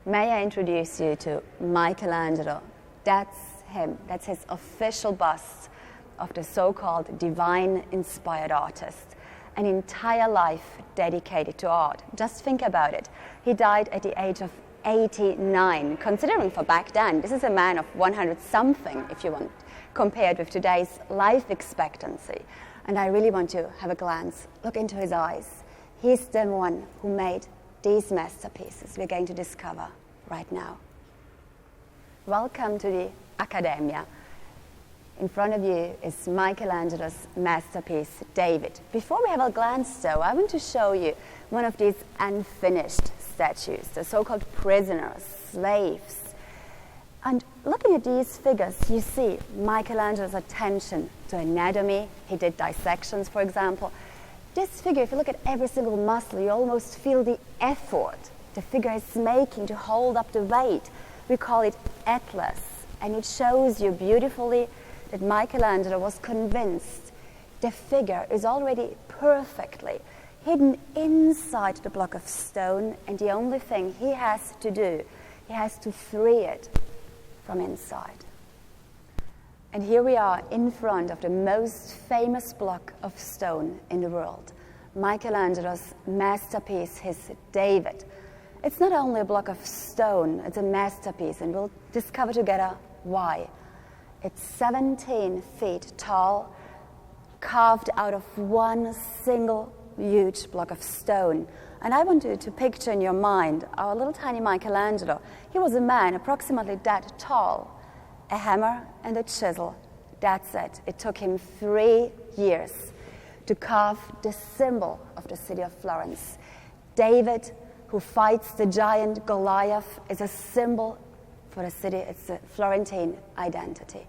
May I introduce you to Michelangelo? That's him. That's his official bust of the so-called divine-inspired artist. An entire life dedicated to art. Just think about it. He died at the age of 89. Considering for back then, this is a man of 100-something, if you want, compared with today's life expectancy. And I really want to have a glance, look into his eyes. He's the one who made these masterpieces we're going to discover right now. Welcome to the Accademia. In front of you is Michelangelo's masterpiece, David. Before we have a glance, though, I want to show you one of these unfinished statues, the so-called prisoners, slaves. And looking at these figures, you see Michelangelo's attention to anatomy. He did dissections, for example. This figure, if you look at every single muscle, you almost feel the effort the figure is making to hold up the weight. We call it Atlas, and it shows you beautifully that Michelangelo was convinced the figure is already perfectly hidden inside the block of stone, and the only thing he has to do, he has to free it from inside. And here we are in front of the most famous block of stone in the world, Michelangelo's masterpiece, his David. It's not only a block of stone, it's a masterpiece, and we'll discover together why. It's 17 feet tall, carved out of one single huge block of stone. And I want you to picture in your mind our little tiny Michelangelo. He was a man approximately that tall. A hammer and a chisel, that's it. It took him 3 years to carve the symbol of the city of Florence. David, who fights the giant Goliath, is a symbol for the city. It's the Florentine identity.